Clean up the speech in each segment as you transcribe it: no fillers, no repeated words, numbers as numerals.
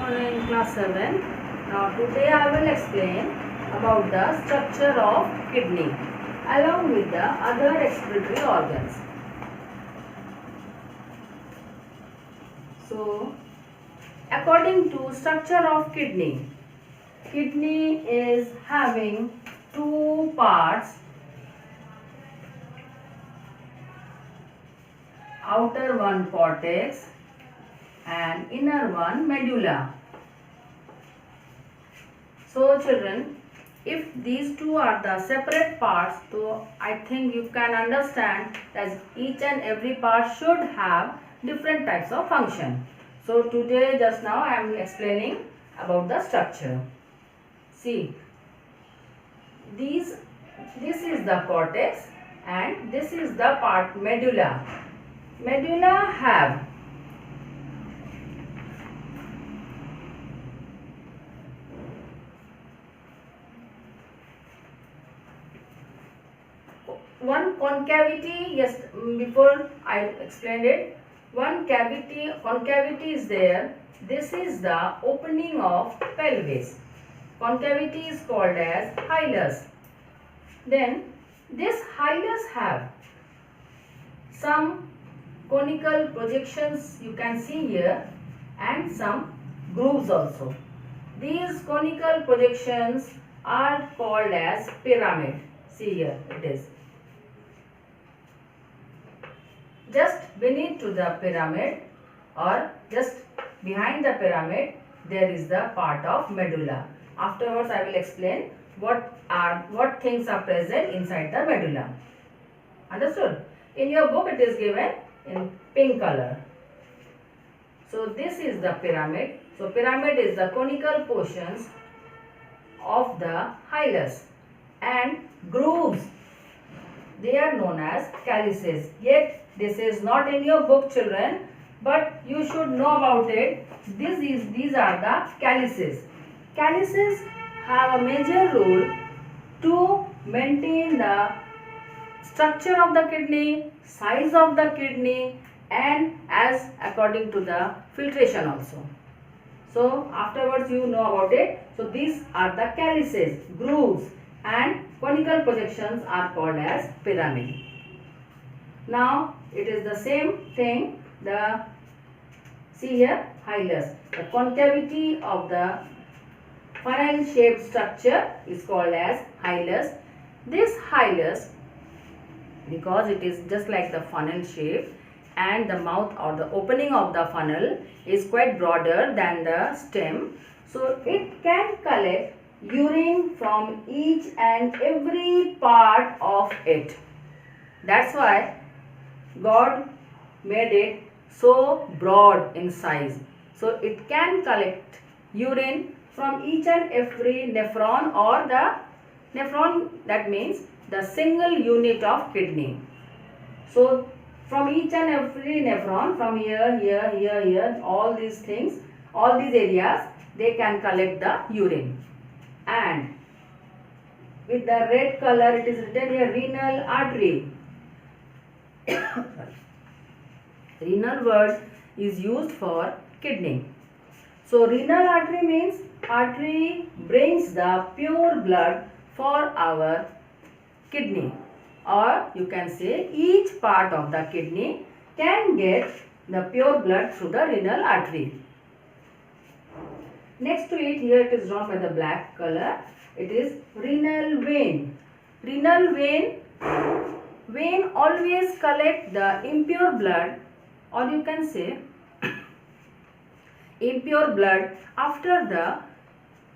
morning, class 7. Now today I will explain about the structure of kidney along with the other excretory organs. So according to structure of kidney, kidney is having two parts, outer one cortex and inner one medulla. So children, if these two are the separate parts, so I think you can understand that each and every part should have different types of function. So today just now I am explaining about the structure. See, this is the cortex and this is the part medulla. Medulla have one concavity. Yes, before I explained it, one concavity is there. This is the opening of pelvis. Concavity is called as hilus. Then this hilus have some conical projections you can see here and some grooves also. These conical projections are called as pyramid. See here it is. Just beneath to the pyramid or just behind the pyramid there is the part of medulla. Afterwards I will explain what things are present inside the medulla. Understood? In your book it is given in pink color. So this is the pyramid. So pyramid is the conical portions of the hilus and grooves, they are known as calyces. Yet this is not in your book children, but you should know about it. These are the calyces. Calyces have a major role to maintain the structure of the kidney, size of the kidney and as according to the filtration also. So afterwards you know about it. So these are the calyces, grooves and conical projections are called as pyramid. Now it is the same thing. See here hilus. The concavity of the funnel shaped structure is called as hilus. This hilus, because it is just like the funnel shape and the mouth or the opening of the funnel is quite broader than the stem, so it can collect urine from each and every part of it. That's why God made it so broad in size. So it can collect urine from each and every nephron, or the nephron, that means the single unit of kidney. So from each and every nephron, from here, all these things, all these areas, they can collect the urine. And with the red color it is written here renal artery. Renal word is used for kidney. So renal artery means artery brings the pure blood for our kidney, or you can say each part of the kidney can get the pure blood through the renal artery. Next to it, here it is drawn by the black color. It is renal vein. Renal vein always collect the impure blood, or you can say impure blood after the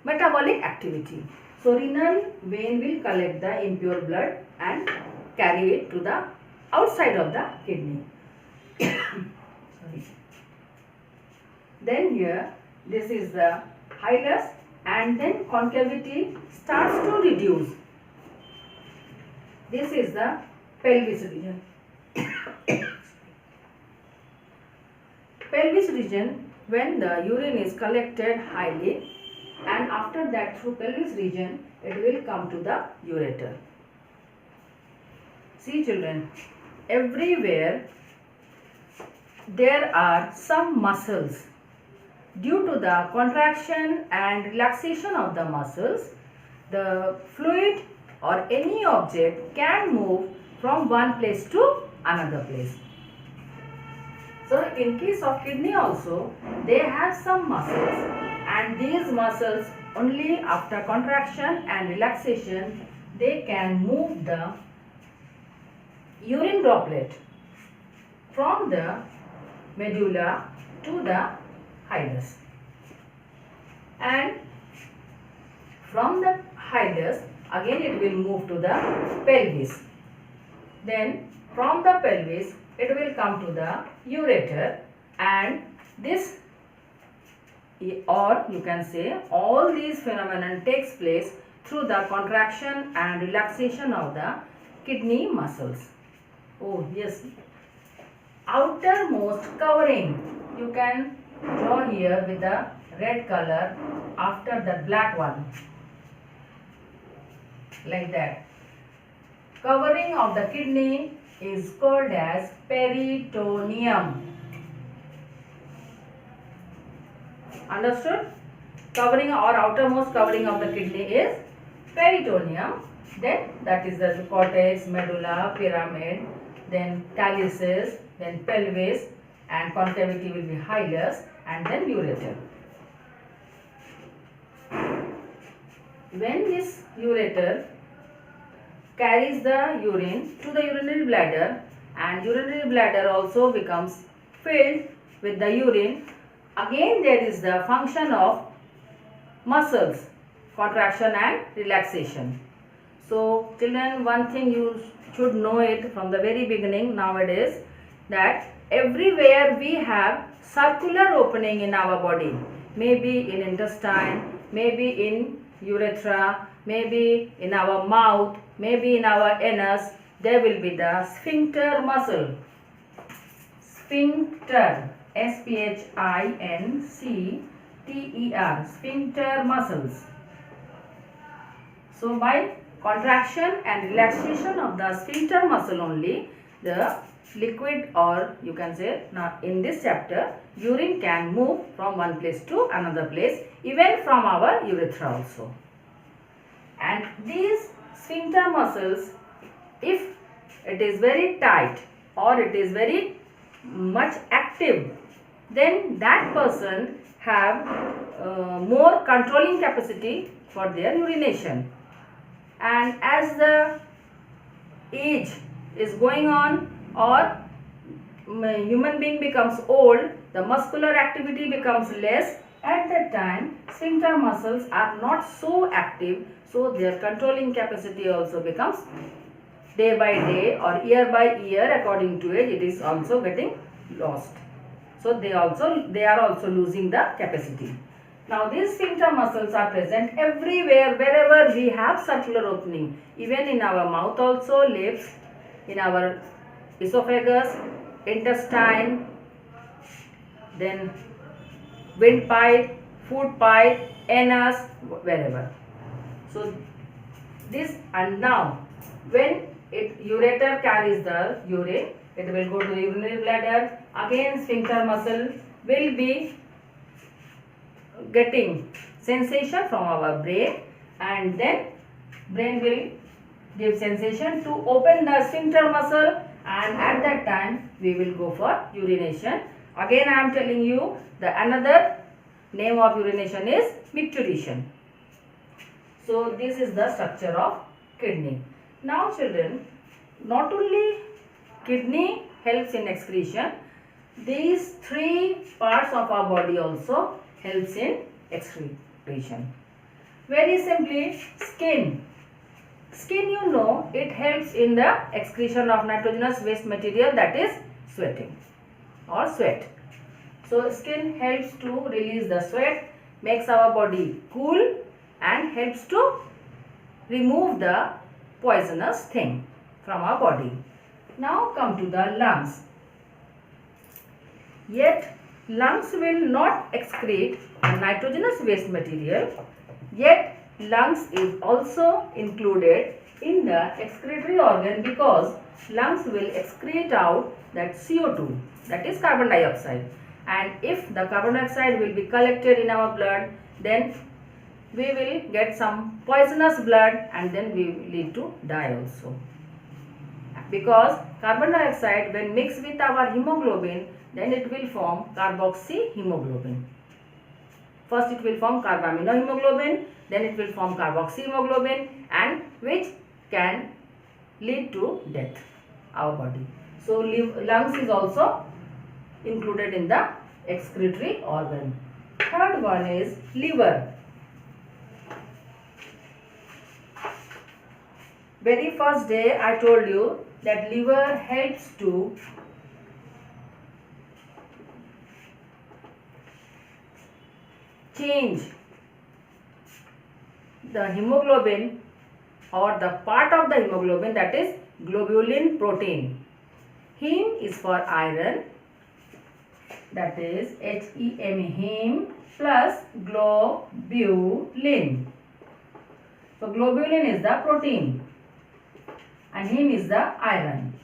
metabolic activity. So renal vein will collect the impure blood and carry it to the outside of the kidney. Sorry. Then here this is the hilus, and then concavity starts to reduce. This is the pelvis region. Pelvis region, when the urine is collected highly, and after that through pelvis region it will come to the ureter. See children, everywhere there are some muscles due to the contraction and relaxation of the muscles, the fluid or any object can move from one place to another place. So in case of kidney also, they have some muscles, and these muscles only after contraction and relaxation they can move the urine droplet from the medulla to the hilus, and from the hilus again it will move to the pelvis. Then from the pelvis it will come to the ureter, and this, or you can say all these phenomenon takes place through the contraction and relaxation of the kidney muscles. Oh yes, outermost covering you can draw here with the red color after the black one, like that. Covering of the kidney is called as peritoneum. Understood? Covering or outermost covering of the kidney is peritoneum. Then that is the cortex, medulla, pyramid, then calyces, then pelvis, and concavity will be hilus, and then ureter. When this ureter carries the urine to the urinary bladder, and urinary bladder also becomes filled with the urine, again there is the function of muscles, contraction and relaxation. So children, one thing you should know it from the very beginning nowadays, that everywhere we have circular opening in our body, maybe in intestine, maybe in urethra, maybe in our mouth, maybe in our anus, there will be the sphincter muscle. Sphincter, S-P-H-I-N-C-T-E-R, sphincter muscles. So by contraction and relaxation of the sphincter muscle only, the liquid, or you can say now in this chapter, urine can move from one place to another place, even from our urethra also. And these sphincter muscles, if it is very tight or it is very much active, then that person have more controlling capacity for their urination. And as the age is going on, or human being becomes old, the muscular activity becomes less. At that time, sphincter muscles are not so active, so their controlling capacity also becomes day by day or year by year, according to age, it is also getting lost. So they are also losing the capacity. Now these sphincter muscles are present everywhere, wherever we have circular opening, even in our mouth also, lips, in our esophagus, intestine, then windpipe, food pipe, anus, wherever. So this, and now when ureter carries the urine, it will go to the urinary bladder. Again sphincter muscle will be getting sensation from our brain, and then brain will give sensation to open the sphincter muscle, and at that time we will go for urination. Again I am telling you, the another name of urination is micturition. So this is the structure of kidney. Now children, not only kidney helps in excretion, these three parts of our body also helps in excretion. Very simply, skin. Skin, you know, it helps in the excretion of nitrogenous waste material, that is sweating or sweat. So skin helps to release the sweat, makes our body cool, and helps to remove the poisonous thing from our body. Now come to the lungs. Yet lungs will not excrete nitrogenous waste material, yet lungs is also included in the excretory organ, because lungs will excrete out that CO2, that is carbon dioxide, and if the carbon dioxide will be collected in our blood, then we will get some poisonous blood and then we will lead to die also. Because carbon dioxide when mixed with our hemoglobin, then it will form carboxyhemoglobin. First it will form carbaminohemoglobin, then it will form carboxyhemoglobin, and which can lead to death our body. So lungs is also included in the excretory organ. Third one is liver. Very first day I told you that liver helps to change the hemoglobin or the part of the hemoglobin, that is globulin protein. Heme is for iron, that is Hem, heme plus globulin. So globulin is the protein and heme is the iron.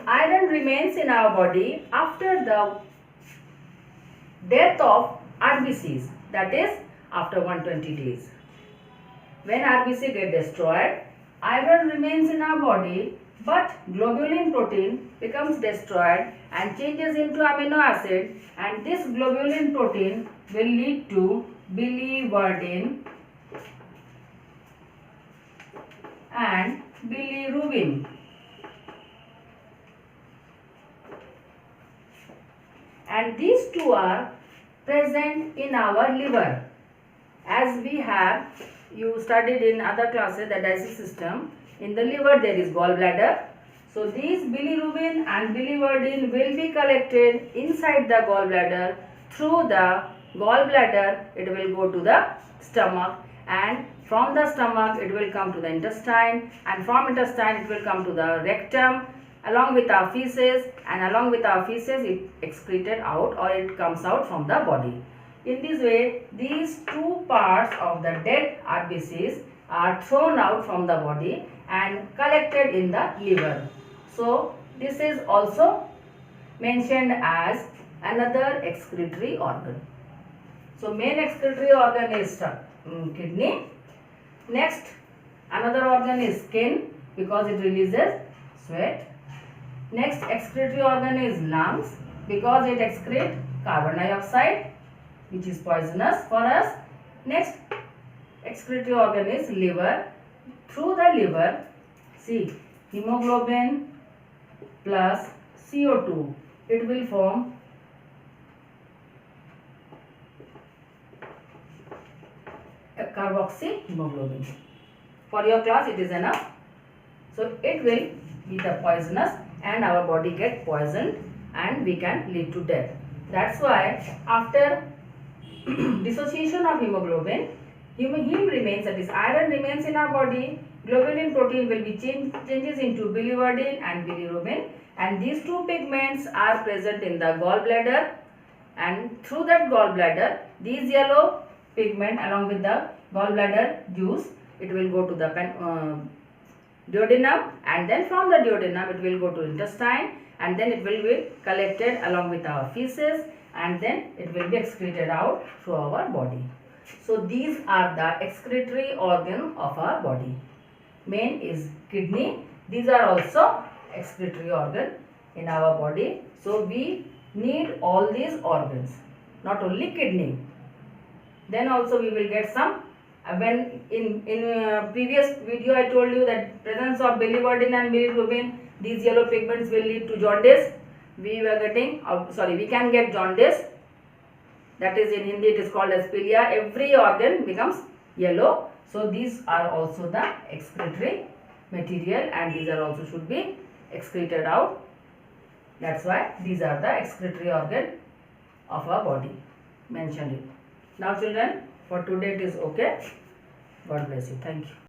Iron remains in our body after the death of RBCs, that is after 120 days. When RBC get destroyed, iron remains in our body, but globulin protein becomes destroyed and changes into amino acid, and this globulin protein will lead to biliverdin and bilirubin. And these two are present in our liver. As we have, you studied in other classes, the digestive system. In the liver there is gallbladder. So these bilirubin and biliverdin will be collected inside the gallbladder. Through the gallbladder it will go to the stomach, and from the stomach it will come to the intestine, and from intestine it will come to the rectum along with our feces, and along with our feces it excreted out or it comes out from the body. In this way, these two parts of the dead RBCs are thrown out from the body and collected in the liver. So this is also mentioned as another excretory organ. So main excretory organ is kidney. Next, another organ is skin because it releases sweat. Next excretory organ is lungs because it excretes carbon dioxide, which is poisonous for us. Next excretory organ is liver. Through the liver, see, hemoglobin plus CO2, it will form a carboxyhemoglobin. For your class it is enough. So it will be the poisonous and our body get poisoned and we can lead to death. That's why after dissociation of hemoglobin, heme remains, that is iron remains in our body, globulin protein will be changes into biliverdin and bilirubin, and these two pigments are present in the gallbladder, and through that gallbladder these yellow pigment along with the gallbladder juice, it will go to the duodenum, and then from the duodenum it will go to intestine, and then it will be collected along with our feces, and then it will be excreted out through our body. So these are the excretory organ of our body. Main is kidney. These are also excretory organ in our body. So we need all these organs, not only kidney. Then also we will get some, when in previous video I told you that presence of biliverdin and bilirubin, these yellow pigments will lead to jaundice. We can get jaundice, that is in Hindi it is called as pilia. Every organ becomes yellow. So these are also the excretory material, and these are also should be excreted out. That's why these are the excretory organ of our body. Mentioned it. Now children, for today it is okay. God bless you. Thank you.